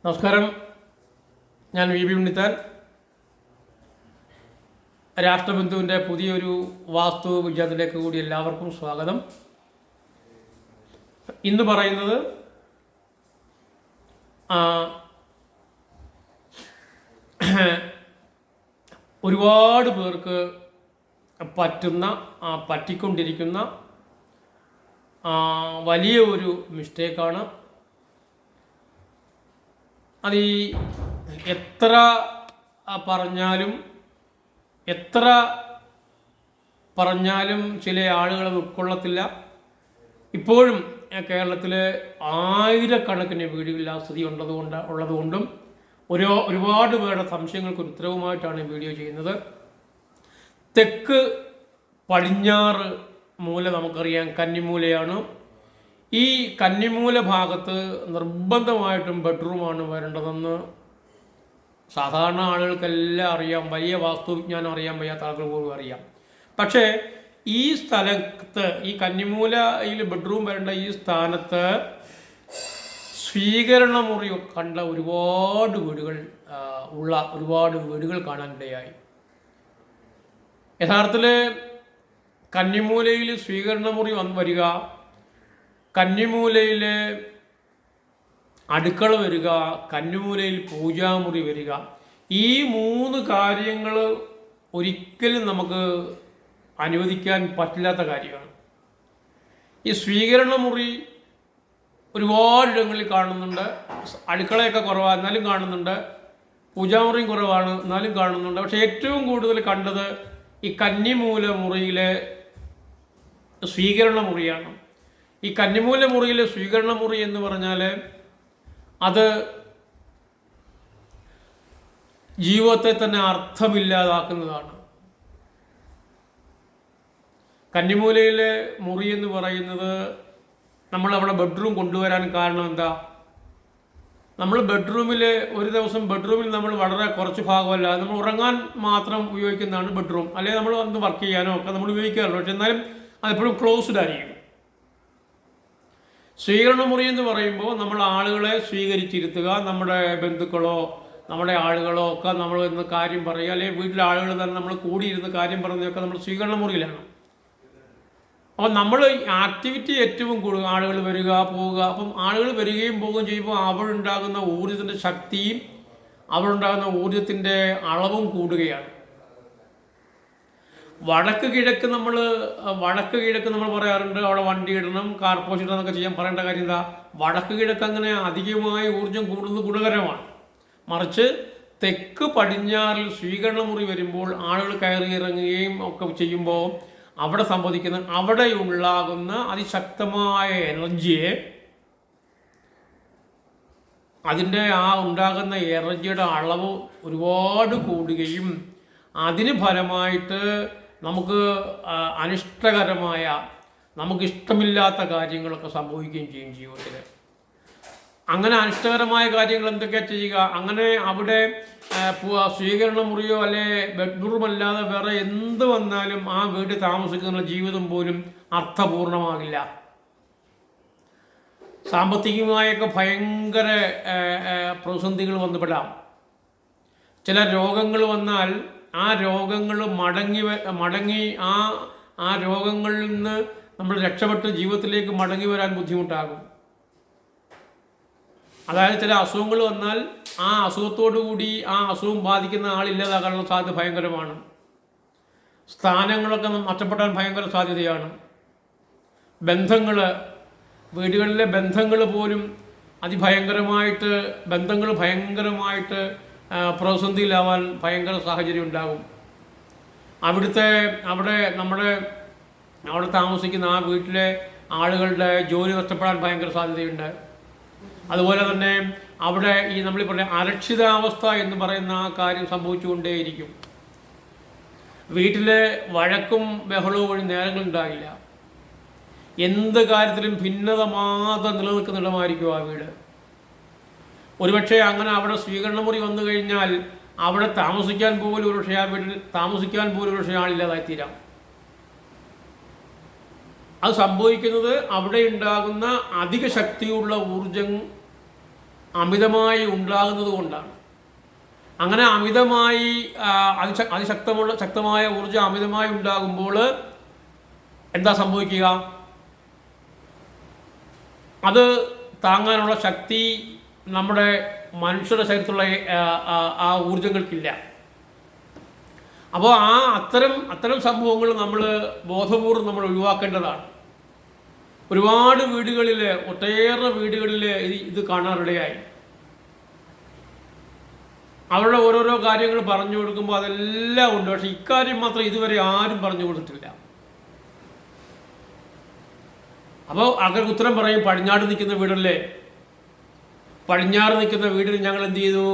നമസ്കാരം. ഞാൻ V B Unnithan. രാഷ്ട്രബന്ധുവിൻ്റെ പുതിയൊരു വാസ്തു വിജ്ഞാനത്തിലേക്ക് കൂടി എല്ലാവർക്കും സ്വാഗതം. ഇന്ന് പറയുന്നത് ഒരുപാട് പേർക്ക് പറ്റിക്കൊണ്ടിരിക്കുന്ന വലിയ ഒരു മിസ്റ്റേക്കാണ്. അത് എത്ര പറഞ്ഞാലും ചില ആളുകൾ ഉൾക്കൊള്ളത്തില്ല. ഇപ്പോഴും കേരളത്തിൽ ആയിരക്കണക്കിന് വീടുകളിൽ ആ സ്ഥിതി ഉള്ളതുകൊണ്ടും ഒരുപാട് പേരുടെ സംശയങ്ങൾക്ക് ഒരു ഉത്തരവുമായിട്ടാണ് ഈ വീഡിയോ ചെയ്യുന്നത്. തെക്ക് പടിഞ്ഞാറ് മൂല നമുക്കറിയാം കന്നിമൂലയാണ്. ഈ കന്നിമൂല ഭാഗത്ത് നിർബന്ധമായിട്ടും ബെഡ്റൂമാണ് വരേണ്ടതെന്ന് സാധാരണ ആളുകൾക്കെല്ലാം അറിയാം. വലിയ വാസ്തുവിജ്ഞാനം അറിയാൻ വയ്യാത്ത ആളുകൾ പോലും അറിയാം. പക്ഷേ ഈ സ്ഥലത്ത്, ഈ കന്നിമൂലയിൽ ബെഡ്റൂം വരേണ്ട ഈ സ്ഥാനത്ത് സ്വീകരണ മുറി കണ്ട ഒരുപാട് വീടുകൾ കാണാനിടയായി. യഥാർത്ഥത്തിൽ കന്നിമൂലയിൽ സ്വീകരണ മുറി വരിക, കന്നിമൂലയിൽ അടുക്കള വരിക, കന്നിമൂലയിൽ പൂജാമുറി വരിക, ഈ മൂന്ന് കാര്യങ്ങൾ ഒരിക്കലും നമുക്ക് അനുവദിക്കാൻ പറ്റില്ലാത്ത കാര്യമാണ്. ഈ സ്വീകരണ മുറി ഒരുപാടിടങ്ങളിൽ കാണുന്നുണ്ട്. അടുക്കളയൊക്കെ കുറവാണ് എന്നാലും കാണുന്നുണ്ട്, പൂജാമുറിയും കുറവാണ് എന്നാലും കാണുന്നുണ്ട്. പക്ഷേ ഏറ്റവും കൂടുതൽ കണ്ടത് ഈ കന്നിമൂല മുറിയിലെ സ്വീകരണ മുറിയാണ്. ഈ കന്നിമൂല മുറിയിലെ സ്വീകരണ മുറി എന്ന് പറഞ്ഞാൽ അത് ജീവിതത്തെ തന്നെ അർത്ഥമില്ലാതാക്കുന്നതാണ്. കന്നിമൂലയിലെ മുറി എന്ന് പറയുന്നത് നമ്മളവിടെ ബെഡ്റൂം കൊണ്ടുവരാൻ കാരണം എന്താ? നമ്മൾ ഒരു ദിവസം ബെഡ്റൂമിൽ നമ്മൾ വളരെ കുറച്ച് ഭാഗമല്ല, നമ്മൾ ഉറങ്ങാൻ മാത്രം ഉപയോഗിക്കുന്നതാണ് ബെഡ്റൂം. അല്ലെങ്കിൽ നമ്മൾ വന്ന് വർക്ക് ചെയ്യാനോ ഒക്കെ നമ്മൾ ഉപയോഗിക്കാറുള്ളൂ. പക്ഷെ എന്നാലും അതെപ്പോഴും ക്ലോസ്ഡ് ആയിരിക്കും. സ്വീകരണ മുറി എന്ന് പറയുമ്പോൾ നമ്മൾ ആളുകളെ സ്വീകരിച്ചിരുത്തുക, നമ്മുടെ ബന്ധുക്കളോ നമ്മുടെ ആളുകളോ ഒക്കെ നമ്മൾ ഇന്ന് കാര്യം പറയുക, അല്ലെങ്കിൽ വീട്ടിലെ ആളുകൾ തന്നെ നമ്മൾ കൂടിയിരുന്ന് കാര്യം പറയുന്നതൊക്കെ നമ്മൾ സ്വീകരണ മുറിയിലാണ്. അപ്പം നമ്മൾ ആക്ടിവിറ്റി ഏറ്റവും കൂടുതൽ ആളുകൾ വരിക പോവുക. അപ്പം ആളുകൾ വരികയും പോവുകയും ചെയ്യുമ്പോൾ അവിടെ ഉണ്ടാകുന്ന ഊർജത്തിൻ്റെ ശക്തിയും അവിടെ ഉണ്ടാകുന്ന ഊർജത്തിൻ്റെ അളവും കൂടുകയാണ്. വടക്ക് കിഴക്ക് നമ്മൾ പറയാറുണ്ട്, അവിടെ വണ്ടി ഇടണം, കാർ പോസ്റ്റ് ഇടണം എന്നൊക്കെ ചെയ്യാൻ പറയേണ്ട കാര്യം എന്താ? വടക്ക് കിഴക്ക് അങ്ങനെ അധികമായി ഊർജം കൂടുന്നത് ഗുണകരമാണ്. മറിച്ച് തെക്ക് പടിഞ്ഞാറിൽ സ്വീകരണ മുറി വരുമ്പോൾ ആളുകൾ കയറി ഇറങ്ങുകയും ഒക്കെ ചെയ്യുമ്പോൾ അവിടെ ഉണ്ടാകുന്ന അതിശക്തമായ എനർജിയെ, അതിൻ്റെ ഉണ്ടാകുന്ന എനർജിയുടെ അളവ് ഒരുപാട് കൂടുകയും അതിന് ഫലമായിട്ട് നമുക്ക് അനിഷ്ടകരമായ, നമുക്കിഷ്ടമില്ലാത്ത കാര്യങ്ങളൊക്കെ സംഭവിക്കുകയും ചെയ്യും ജീവിതത്തിൽ. അങ്ങനെ അനിഷ്ടകരമായ കാര്യങ്ങൾ എന്തൊക്കെയാണ് ചെയ്യുക? അങ്ങനെ അവിടെ സ്വീകരണ മുറിയോ അല്ലെ ബെഡ്റൂം അല്ലാതെ വേറെ എന്ത് വന്നാലും ആ വീട്ടിൽ താമസിക്കുന്ന ജീവിതം പോലും അർത്ഥപൂർണമാകില്ല. സാമ്പത്തികമായൊക്കെ ഭയങ്കര പ്രതിസന്ധികൾ വന്നുപെടാം. ചില രോഗങ്ങൾ വന്നാൽ ആ രോഗങ്ങൾ മടങ്ങി ആ രോഗങ്ങളിൽ നിന്ന് നമ്മൾ രക്ഷപ്പെട്ട് ജീവിതത്തിലേക്ക് മടങ്ങി വരാൻ ബുദ്ധിമുട്ടാകും. അതായത് ചില അസുഖങ്ങൾ വന്നാൽ ആ അസുഖത്തോടു കൂടി ആ അസുഖം ബാധിക്കുന്ന ആളില്ലാതാകാനുള്ള സാധ്യത ഭയങ്കരമാണ്. സ്ഥാനങ്ങളൊക്കെ നഷ്ടപ്പെടാൻ ഭയങ്കര സാധ്യതയാണ്. വീടുകളിലെ ബന്ധങ്ങൾ പോലും ഭയങ്കരമായിട്ട് പ്രതിസന്ധിയിലാവാൻ ഭയങ്കര സാഹചര്യം ഉണ്ടാകും. അവിടെ താമസിക്കുന്ന ആ വീട്ടിലെ ആളുകളുടെ ജോലി നഷ്ടപ്പെടാൻ ഭയങ്കര സാധ്യതയുണ്ട്. അതുപോലെ തന്നെ അവിടെ നമ്മൾ പറയുന്ന അരക്ഷിതാവസ്ഥ എന്ന് പറയുന്ന ആ കാര്യം സംഭവിച്ചുകൊണ്ടേയിരിക്കും. വീട്ടിലെ വഴക്കും ബഹളവും വഴി നേരങ്ങളുണ്ടാകില്ല. എന്ത് കാര്യത്തിലും ഭിന്നത മാത്രം നിലനിൽക്കുന്നിടമായിരിക്കും ആ വീട്. ഒരുപക്ഷെ അങ്ങനെ അവിടെ സ്വീകരണ മുറി വന്നു കഴിഞ്ഞാൽ അവിടെ താമസിക്കാൻ പോലും ഒരുപക്ഷെ ആളില്ലാതായിത്തീരാം. അത് സംഭവിക്കുന്നത് അവിടെ ഉണ്ടാകുന്ന അധിക ശക്തിയുള്ള ഊർജം അമിതമായി ഉണ്ടാകുന്നത് കൊണ്ടാണ്. അങ്ങനെ അമിതമായി ശക്തമായ ഊർജ്ജം അമിതമായി ഉണ്ടാകുമ്പോൾ എന്താ സംഭവിക്കുക? അത് താങ്ങാനുള്ള ശക്തി നമ്മുടെ മനുഷ്യരുടെ ശരീരത്തിലുള്ള ആ ഊർജങ്ങൾക്കില്ല. അപ്പോൾ അത്തരം സംഭവങ്ങൾ നമ്മൾ ബോധപൂർവ്വം നമ്മൾ ഒഴിവാക്കേണ്ടതാണ്. ഒരുപാട് വീടുകളിൽ, ഒട്ടേറെ വീടുകളിൽ ഇത് കാണാറിടയായി. അവരുടെ ഓരോരോ കാര്യങ്ങൾ പറഞ്ഞു കൊടുക്കുമ്പോൾ അതെല്ലാം ഉണ്ട്, പക്ഷെ ഇക്കാര്യം മാത്രം ഇതുവരെ ആരും പറഞ്ഞു കൊടുത്തിട്ടില്ല. അപ്പോൾ ആൾക്കാർക്ക് ഉത്തരം പറയും, പടിഞ്ഞാറ് നിൽക്കുന്ന വീടല്ലേ, പടിഞ്ഞാറ് നിൽക്കുന്ന വീടിൽ ഞങ്ങൾ എന്ത് ചെയ്തു,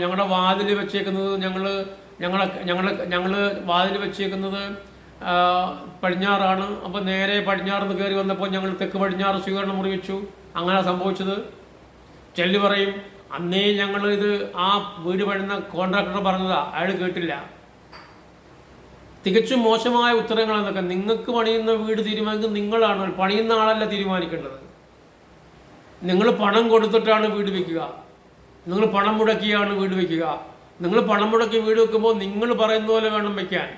ഞങ്ങളുടെ വാതിൽ വെച്ചേക്കുന്നത് ഞങ്ങൾ വാതിൽ വെച്ചേക്കുന്നത് പടിഞ്ഞാറാണ്. അപ്പോൾ നേരെ പടിഞ്ഞാറ് നിന്ന് കയറി വന്നപ്പോൾ ഞങ്ങൾ തെക്ക് പടിഞ്ഞാറ് സ്വീകരണ മുറി വെച്ചു. അങ്ങനെ സംഭവിച്ചത്. ചെല്ലു പറയും, അന്നേ ഞങ്ങൾ ഇത് ആ വീട് പണിയുന്ന കോൺട്രാക്ടർ പറഞ്ഞതാ, അയാൾ കേട്ടില്ല. തികച്ചും മോശമായ ഉത്തരങ്ങളെന്നൊക്കെ. നിങ്ങൾക്ക് പണിയുന്ന വീട് തീരുമാനിക്കുന്നത് നിങ്ങളാണ്, പണിയുന്ന ആളല്ല തീരുമാനിക്കേണ്ടത്. നിങ്ങൾ പണം കൊടുത്തിട്ടാണ് വീട് വയ്ക്കുക, നിങ്ങൾ പണം മുടക്കിയാണ് വീട് വയ്ക്കുക. നിങ്ങൾ പണം മുടക്കി വീട് വെക്കുമ്പോൾ നിങ്ങൾ പറയുന്ന പോലെ വേണം വയ്ക്കാൻ.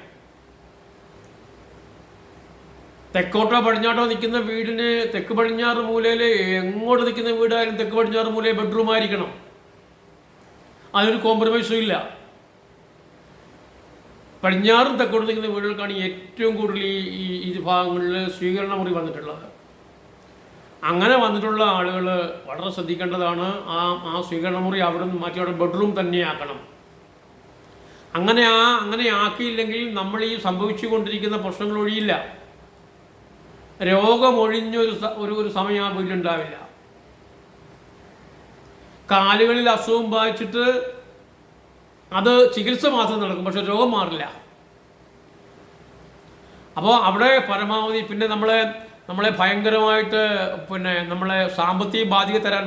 തെക്കോട്ടോ പടിഞ്ഞാട്ടോ നിൽക്കുന്ന വീടിന് തെക്ക് പടിഞ്ഞാറ് മൂലയിൽ എങ്ങോട്ട് നിൽക്കുന്ന വീടായാലും തെക്ക് പടിഞ്ഞാറ് മൂലയിൽ ബെഡ്റൂം ആയിരിക്കണം. അതിനൊരു കോംപ്രമൈസും ഇല്ല. പടിഞ്ഞാറും തെക്കോട്ട് നിൽക്കുന്ന വീടുകൾക്കാണ് ഏറ്റവും കൂടുതൽ ഈ ഭാഗങ്ങളിൽ സ്വീകരണ മുറി വന്നിട്ടുള്ളത്. അങ്ങനെ വന്നിട്ടുള്ള ആളുകൾ വളരെ ശ്രദ്ധിക്കേണ്ടതാണ്. ആ സ്വീകരണ മുറി അവിടെ നിന്ന് മാറ്റി അവിടെ ബെഡ്റൂം തന്നെയാക്കണം. അങ്ങനെ ആക്കിയില്ലെങ്കിൽ നമ്മൾ ഈ സംഭവിച്ചു കൊണ്ടിരിക്കുന്ന പ്രശ്നങ്ങൾ ഒഴിയില്ല. രോഗമൊഴിഞ്ഞൊരു സമയം ആ വീട്ടിലുണ്ടാവില്ല. കാലുകളിൽ അസുഖം ബാധിച്ചിട്ട് അത് ചികിത്സ മാത്രം നടക്കും, പക്ഷെ രോഗം മാറില്ല. അപ്പോൾ അവിടെ പരമാവധി പിന്നെ നമ്മളെ ഭയങ്കരമായിട്ട് നമ്മളെ സാമ്പത്തിക ബാധ്യത തരാൻ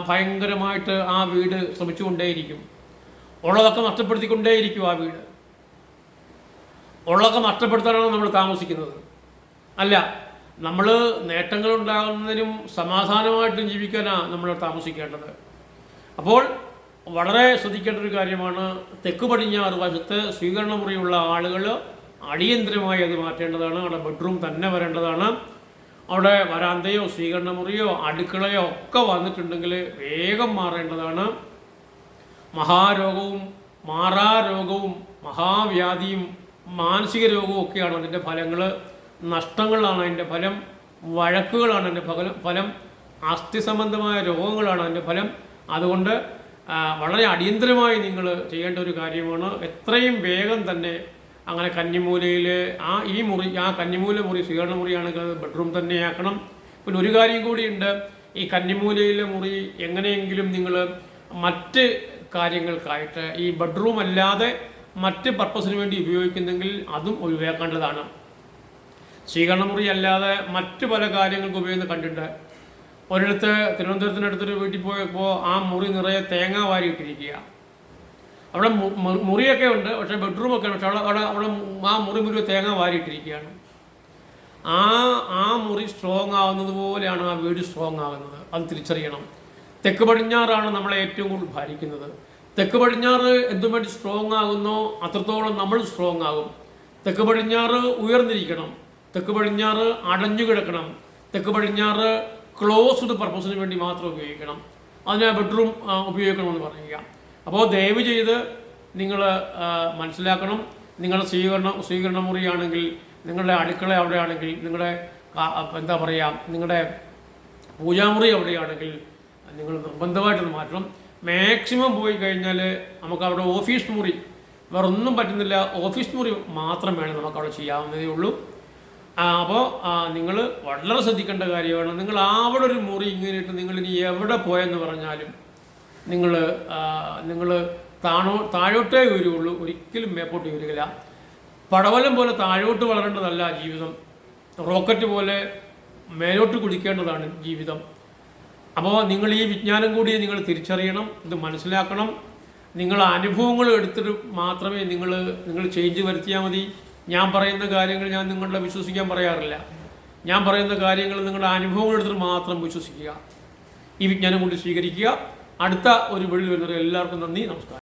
ഭയങ്കരമായിട്ട് ആ വീട് ശ്രമിച്ചുകൊണ്ടേയിരിക്കും. ഉള്ളതൊക്കെ നഷ്ടപ്പെടുത്തിക്കൊണ്ടേയിരിക്കും. ആ വീട് ഉള്ളതൊക്കെ നഷ്ടപ്പെടുത്താനാണ് നമ്മൾ താമസിക്കുന്നത്. അല്ല, നമ്മൾ നേട്ടങ്ങളുണ്ടാകുന്നതിനും സമാധാനമായിട്ടും ജീവിക്കാനാണ് നമ്മൾ താമസിക്കേണ്ടത്. അപ്പോൾ വളരെ ശ്രദ്ധിക്കേണ്ട ഒരു കാര്യമാണ്, തെക്ക് പടിഞ്ഞാറ് വശത്ത് സ്വീകരണ മുറിയുള്ള ആളുകൾ അടിയന്തരമായി അത് മാറ്റേണ്ടതാണ്. അവിടെ ബെഡ്റൂം തന്നെ വരേണ്ടതാണ്. അവിടെ വരാന്തയോ സ്വീകരണ മുറിയോ അടുക്കളയോ ഒക്കെ വന്നിട്ടുണ്ടെങ്കിൽ വേഗം മാറേണ്ടതാണ്. മഹാരോഗവും മാറാരോഗവും മഹാവ്യാധിയും മാനസിക രോഗവും ഒക്കെയാണ് അതിൻ്റെ ഫലങ്ങൾ. നഷ്ടങ്ങളാണ് അതിൻ്റെ ഫലം, വഴക്കുകളാണ് അതിൻ്റെ ഫലം, അസ്ഥി സംബന്ധമായ രോഗങ്ങളാണ് അതിൻ്റെ ഫലം. അതുകൊണ്ട് വളരെ അടിയന്തരമായി നിങ്ങൾ ചെയ്യേണ്ട ഒരു കാര്യമാണ് എത്രയും വേഗം തന്നെ അങ്ങനെ കന്നിമൂലയിൽ ആ കന്നിമൂല മുറി സ്വീകരണ മുറിയാണെങ്കിൽ അത് ബെഡ്റൂം തന്നെയാക്കണം. പിന്നെ ഒരു കാര്യം കൂടിയുണ്ട്, ഈ കന്നിമൂലയിലെ മുറി എങ്ങനെയെങ്കിലും നിങ്ങൾ മറ്റ് കാര്യങ്ങൾക്കായിട്ട് ഈ ബെഡ്റൂം അല്ലാതെ മറ്റ് പർപ്പസിന് വേണ്ടി ഉപയോഗിക്കുന്നെങ്കിൽ അതും ഒഴിവാക്കേണ്ടതാണ്. സ്വീകരണ മുറി അല്ലാതെ മറ്റ് പല കാര്യങ്ങൾക്ക് ഉപയോഗിക്കുന്നത് കണ്ടിട്ടുണ്ട്. ഒരിടത്ത് തിരുവനന്തപുരത്തിനടുത്തൊരു വീട്ടിൽ പോയപ്പോൾ ആ മുറി നിറയെ തേങ്ങ വാരിയിട്ടിരിക്കുക. അവിടെ മുറിയൊക്കെ ഉണ്ട്, പക്ഷേ ബെഡ്റൂമൊക്കെ ഉണ്ട്, പക്ഷെ അവിടെ ആ മുറി തേങ്ങ വാരിയിട്ടിരിക്കുകയാണ്. ആ മുറി സ്ട്രോങ് ആവുന്നത് പോലെയാണ് ആ വീട് സ്ട്രോങ് ആകുന്നത്. അത് തിരിച്ചറിയണം. തെക്ക് പടിഞ്ഞാറാണ് നമ്മളെ ഏറ്റവും കൂടുതൽ ഭാരിക്കുന്നത്. തെക്ക് പടിഞ്ഞാറ് എന്തുവേണ്ടി സ്ട്രോങ് ആകുന്നോ അത്രത്തോളം നമ്മൾ സ്ട്രോങ് ആകും. തെക്ക് പടിഞ്ഞാറ് ഉയർന്നിരിക്കണം, തെക്ക് പടിഞ്ഞാറ് അടഞ്ഞു കിടക്കണം, തെക്ക് പടിഞ്ഞാറ് ക്ലോസ്ഡ് പർപ്പസിന് വേണ്ടി മാത്രം ഉപയോഗിക്കണം. അതിന് ബെഡ്റൂം ഉപയോഗിക്കണമെന്ന് പറയുക. അപ്പോൾ ദയവ് ചെയ്ത് നിങ്ങൾ മനസ്സിലാക്കണം, നിങ്ങളുടെ സ്വീകരണ മുറിയാണെങ്കിൽ, നിങ്ങളുടെ അടുക്കള അവിടെയാണെങ്കിൽ, നിങ്ങളുടെ നിങ്ങളുടെ പൂജാമുറി അവിടെയാണെങ്കിൽ നിങ്ങൾ നിർബന്ധമായിട്ടൊന്ന് മാറ്റണം. മാക്സിമം പോയി കഴിഞ്ഞാൽ നമുക്കവിടെ ഓഫീസ് മുറി, വേറെ ഒന്നും പറ്റുന്നില്ല, ഓഫീസ് മുറി മാത്രം വേണം നമുക്കവിടെ ചെയ്യാവുന്നതേ ഉള്ളൂ. അപ്പോൾ നിങ്ങൾ വളരെ ശ്രദ്ധിക്കേണ്ട കാര്യമാണ്. നിങ്ങൾ അവിടെ ഒരു മുറി ഇങ്ങനെ ഇട്ട് നിങ്ങളിനി എവിടെ പോയെന്ന് പറഞ്ഞാലും നിങ്ങൾ താഴോട്ടേ വരികയുള്ളൂ, ഒരിക്കലും മേപ്പോട്ട് വരികയില്ല. പടവലം പോലെ താഴോട്ട് വളരേണ്ടതല്ല ജീവിതം, റോക്കറ്റ് പോലെ മേലോട്ട് കുതിക്കേണ്ടതാണ് ജീവിതം. അപ്പോൾ നിങ്ങൾ ഈ വിജ്ഞാനം കൂടി നിങ്ങൾ തിരിച്ചറിയണം, ഇത് മനസ്സിലാക്കണം. നിങ്ങൾ അനുഭവങ്ങൾ എടുത്തിട്ട് മാത്രമേ നിങ്ങൾ ചേഞ്ച് വരുത്തിയാൽ മതി. ഞാൻ പറയുന്ന കാര്യങ്ങൾ ഞാൻ നിങ്ങളുടെ വിശ്വസിക്കാൻ പറയാറില്ല. ഞാൻ പറയുന്ന കാര്യങ്ങൾ നിങ്ങളുടെ അനുഭവങ്ങൾ എടുത്തിട്ട് മാത്രം വിശ്വസിക്കുക. ഈ വിജ്ഞാനം കൊണ്ട് സ്വീകരിക്കുക. അടുത്ത ഒരു വീഡിയോയിൽ വരുന്നത് എല്ലാവർക്കും നന്ദി, നമസ്കാരം.